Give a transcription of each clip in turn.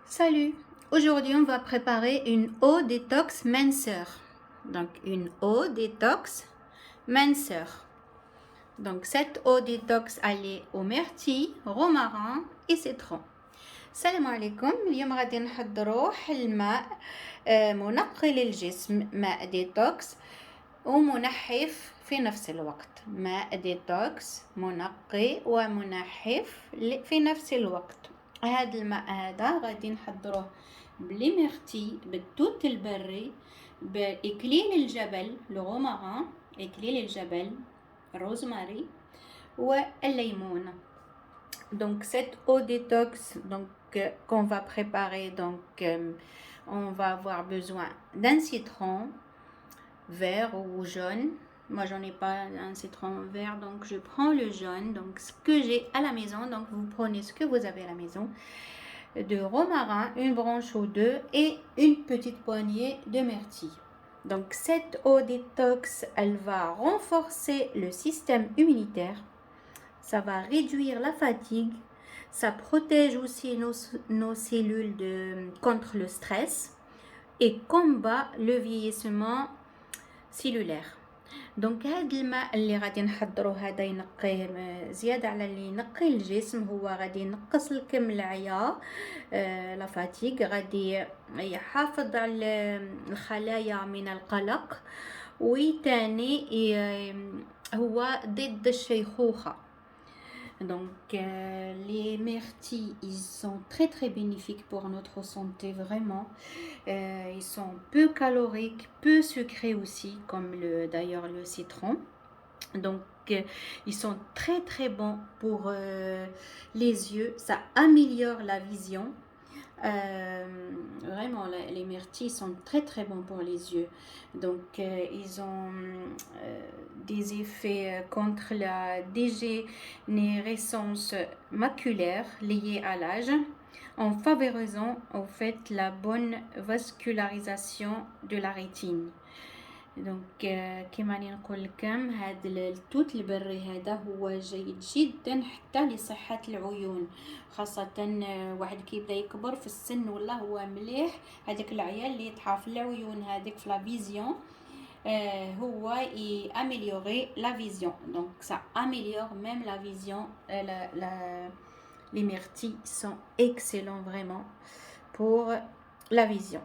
Salut! Aujourd'hui, on va préparer une eau détox minceur. Donc, une eau détox minceur. Donc, cette eau détox, elle est au myrtille, romarin et citron. السلام عليكم. اليوم غادي نحضروا حل ماء منقي للجسم، ماء ديتوكس ومنحف في نفس الوقت. ماء ديتوكس منقي ومنحف في نفس الوقت. هذا الماء هذا غادي نحضروه بالميرتي، بالتوت البري، بإكليل الجبل الغوماران، إكليل الجبل، الروزماري والليمون. Donc cette eau détox qu'on va préparer, on va avoir besoin d'un citron vert ou jaune. Moi j'en ai pas un citron vert, donc je prends le jaune, donc ce que j'ai à la maison. Donc vous prenez ce que vous avez à la maison. De romarin, une branche ou deux et une petite poignée de myrtille. Donc cette eau détox, elle va renforcer le système immunitaire. Ça va réduire la fatigue, ça protège aussi nos cellules contre le stress et combat le vieillissement cellulaire. دونك هاد الماء اللي غادي نحضروه هذا ينقيه زياده على اللي ينقي الجسم، هو غادي ينقص لكم العيا، لا فاتيغ، غادي يحافظ على الخلايا من القلق، وتاني هو ضد الشيخوخه. Donc les myrtilles, ils sont très très bénéfiques pour notre santé, vraiment. Ils sont peu caloriques, peu sucrés aussi, comme d'ailleurs le citron. Donc ils sont très très bons pour les yeux, ça améliore la vision. Vraiment les myrtilles sont très très bons pour les yeux. Donc ils ont des effets contre la dégénérescence maculaire liée à l'âge, en favorisant en fait la bonne vascularisation de la rétine. دونك كما راني نقول لكم، هذا التوت البري هذا هو جيد جدا حتى لصحة العيون، خاصة واحد كيبدا يكبر في السن ولا هو مليح هذاك العيال اللي يطحى في العيون هذيك في لا فيزيون، هو ياميليوري لا فيزيون. دونك ça améliore même la vision. Les myrtilles sont excellents vraiment pour la vision.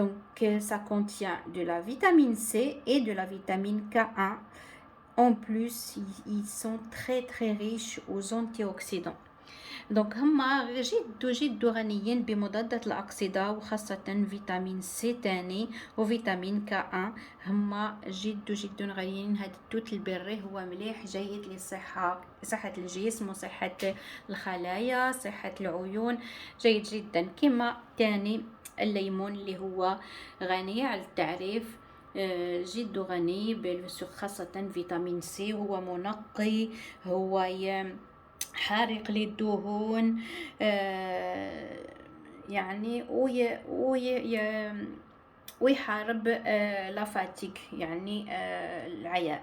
Donc ça contient de la vitamine C et de la vitamine K1. En plus, ils sont très très riches aux antioxydants. Donc هما جد غنيين بمضادات الأكسدة، وخاصة فيتامين سي تاني وفيتامين K1. هما جد غنيين. هذا التوت البري هو مليح، جيد للصحة، صحة الجسم وصحة الخلايا، صحة العيون، جيد جدا. كما تاني الليمون اللي هو غني على التعريف، جد غني خاصة فيتامين سي، هو منقي، هو حارق للدهون، يعني ويحارب لا فاتيغ، يعني العياء.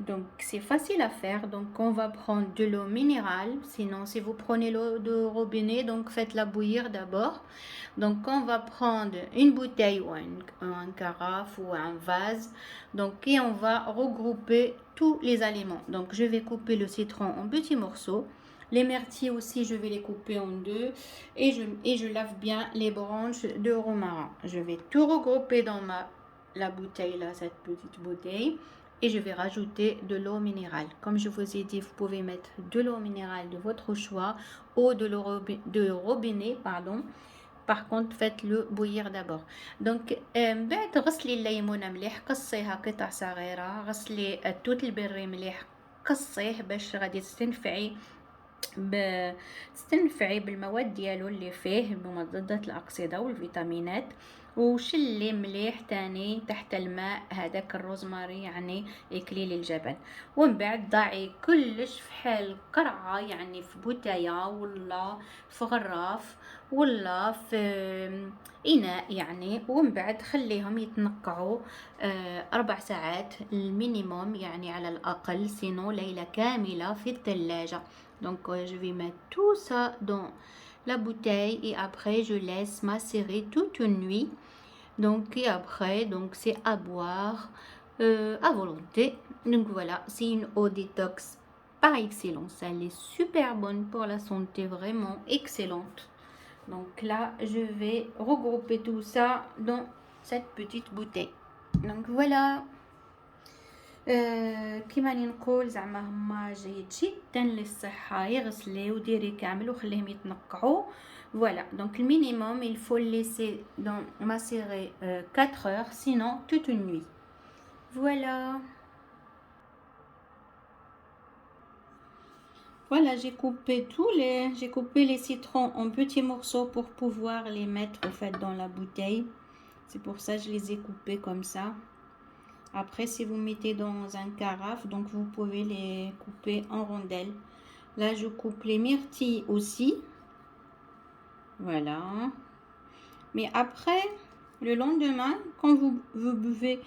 Donc c'est facile à faire. Donc on va prendre de l'eau minérale. Sinon si vous prenez l'eau de robinet, donc faites-la bouillir d'abord. Donc on va prendre une bouteille ou un carafe ou un vase. Donc et on va regrouper tous les aliments. Donc je vais couper le citron en petits morceaux. Les myrtilles aussi, je vais les couper en deux, et je lave bien les branches de romarin. Je vais tout regrouper dans la bouteille là, cette petite bouteille. Et je vais rajouter de l'eau minérale. Comme je vous ai dit, vous pouvez mettre de l'eau minérale de votre choix ou de l'eau de robinet, pardon. Par contre, faites-le bouillir d'abord. Donc بعد غسلي الليمونه مليح، قصيها قطع صغيره، غسلي التوت البري مليح، قصيه باش غادي تستنفعي بالمواد ديالو اللي فيه بمضادات الاكسده والفيتامينات، وشلي مليح تاني تحت الماء هذاك الروزماري، يعني اكليل الجبل. ومن بعد ضعي كلش في حال قرعه، يعني في بوتايه ولا في غراف ولا في إناء يعني. ومن بعد خليهم يتنقعوا 4 ساعات المينيموم، يعني على الأقل، سينو ليلة كاملة في الثلاجة. Donc je vais mettre tout ça dans la bouteille et après je laisse macérer toute une nuit. Donc et après donc c'est à boire à volonté. Donc voilà, c'est une eau détox par excellence. Elle est super bonne pour la santé, vraiment excellente. Donc là, je vais regrouper tout ça dans cette petite bouteille. Donc voilà. كيما نقول زعما هما جيد جدا للصحة، يغسليه وديري كامل وخليهم يتنقعوا. Voilà, donc le minimum, il faut le laisser macérer 4 heures, sinon toute une nuit. Voilà. Voilà, j'ai coupé les citrons en petits morceaux pour pouvoir les mettre en fait dans la bouteille. C'est pour ça que je les ai coupés comme ça. Après, si vous mettez dans un carafe, donc vous pouvez les couper en rondelles. Là, je coupe les myrtilles aussi. Voilà. Mais après, le lendemain, quand vous buvez,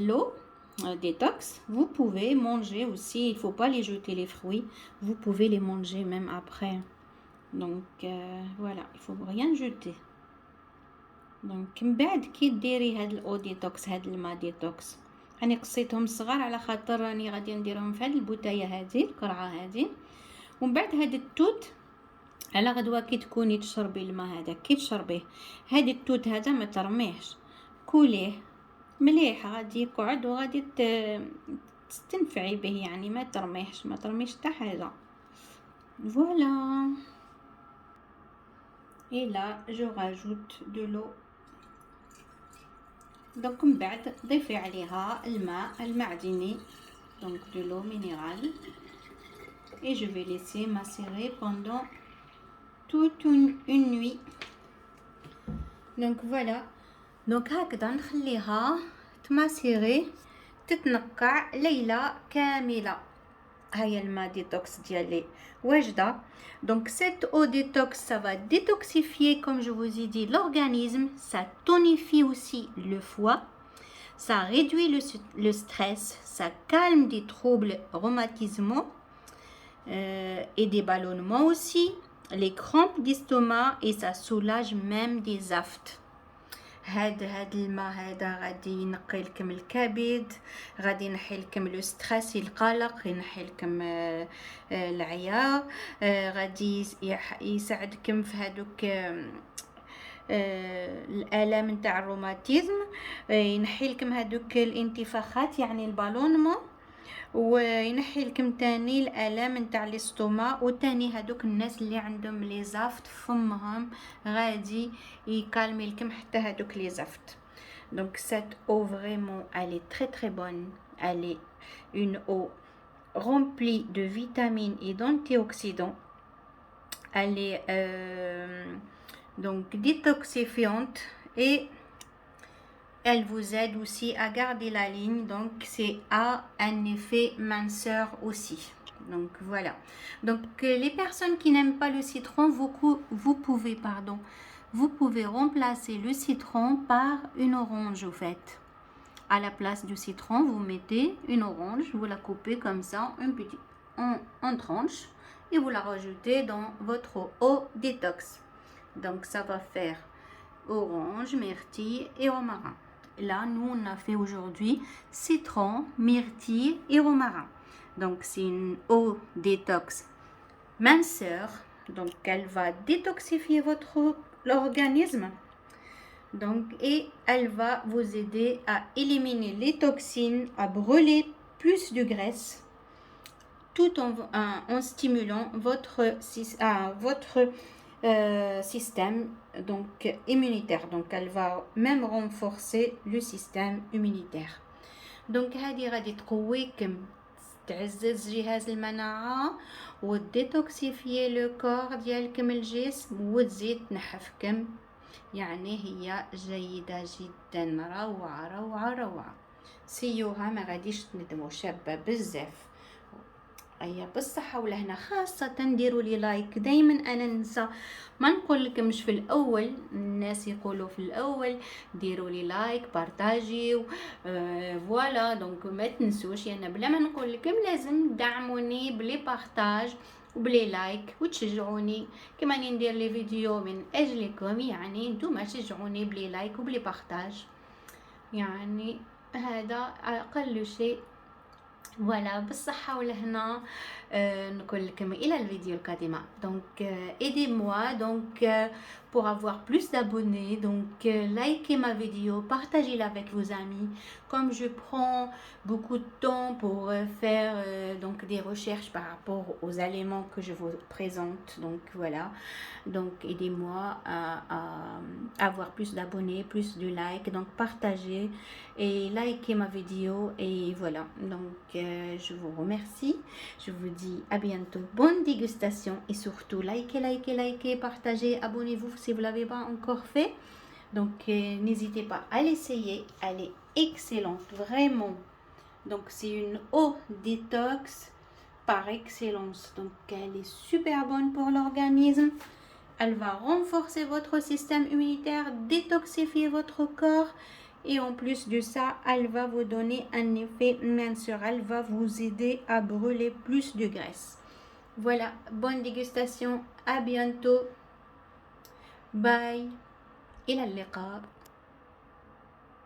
l'eau détox, vous pouvez manger aussi. Il ne faut pas les jeter les fruits. Vous pouvez les manger même après. Donc voilà, il faut rien jeter. دونك من بعد كي ديري هاد الاو ديتوكس هاد الماء ديتوكس، راني قصيتهم صغار على خاطر راني غادي نديرهم في هاد البوتايه هادي القرعه هادي. ومن بعد هاد التوت على غدوه كي تكوني تشربي الماء هذا، كي تشربيه هاد التوت هذا ما ترميهش، كوليه مليح غادي يقعد وغادي تستنفعي به، يعني ما ترميش حتى حاجه. فوالا. Et là, je rajoute de l'eau. Donc من بعد ضيفي عليها الماء المعدني، donc de l'eau minérale, et je vais laisser macérer pendant toute une nuit. Donc voilà. Donc هكذا نخليها تماسيري تتنقع ليلة كاملة. هاي الماء ديتوكس ديالي واجدة. Donc cette eau détox, ça va détoxifier, comme je vous ai dit, l'organisme, ça tonifie aussi le foie, ça réduit le stress, ça calme des troubles rhumatismaux et des ballonnements aussi, les crampes d'estomac, et ça soulage même des aftes. هاد الماء هذا غادي ينقي لكم الكبد، غادي ينحي لكم لو ستريس القلق، ينحي لكم العيا، غادي يساعدكم في هذوك الالام نتاع الروماتيزم، ينحي لكم هذوك الانتفاخات يعني البالونمون، وينحي لكم تاني الالام نتاع الاستوما، وتاني هذوك الناس اللي عندهم لي زافت فمهم غادي يكالمي لكم حتى هذوك لي زافت. Donc cette eau vraiment elle est très très bonne, elle est une eau remplie de vitamines et d'antioxydants, elle est donc détoxifiante et elle vous aide aussi à garder la ligne, donc c'est à un effet minceur aussi. Donc voilà. Donc les personnes qui n'aiment pas le citron, vous pouvez remplacer le citron par une orange au fait. À la place du citron, vous mettez une orange, vous la coupez comme ça, en tranches, et vous la rajoutez dans votre eau détox. Donc ça va faire orange, myrtille et romarin. Là, nous, on a fait aujourd'hui citron, myrtille et romarin. Donc, c'est une eau détox minceur. Donc, elle va détoxifier votre organisme. Donc, et elle va vous aider à éliminer les toxines, à brûler plus de graisse, tout en stimulant votre système donc immunitaire. Donc elle va même renforcer le système immunitaire. Donc هذه غادي تقويكم، تعزز جهاز المناعة وديتوكسيفي لو كور ديالكم الجسم، وتزيد تنحفكم. يعني هي جيدة جدا، روعة روعة روعة. سيوها ما غاديش تندموا، شابة بزاف. أي بالصحة والهنا. خاصة ديروا لي لايك. دايما أنا ننسى ما نقول لكمش في الأول، الناس يقولوا في الأول ديروا لي لايك بارتاجيو فوالا. دونك ما تنسوش يعني بلا ما نقول لكم لازم دعموني بلي بارتاج وبلي لايك وتشجعوني كما ندير لي فيديو من أجلكم. يعني نتوما تشجعوني بلي لايك وبلي بارتاج، يعني هذا أقل شيء. فوالا بالصحة والهنا. نقول لكم إلى الفيديو القادمة. Donc aidez-moi donc pour avoir plus d'abonnés. Donc likez ma vidéo, partagez-la avec vos amis. Comme je prends beaucoup de temps pour faire donc des recherches par rapport aux aliments que je vous présente. Donc voilà. Donc aidez-moi à avoir plus d'abonnés, plus de likes. Donc partagez et likez ma vidéo et voilà. Donc je vous remercie. Je vous dis à bientôt. Bonne dégustation et surtout likez, partagez, abonnez-vous si vous ne l'avez pas encore fait. Donc n'hésitez pas à l'essayer. Elle est excellente, vraiment. Donc c'est une eau détox par excellence. Donc elle est super bonne pour l'organisme. Elle va renforcer votre système immunitaire, détoxifier votre corps. Et en plus de ça, elle va vous donner un effet minceur. Elle va vous aider à brûler plus de graisse. Voilà, bonne dégustation. À bientôt. Bye. إلى اللقاء.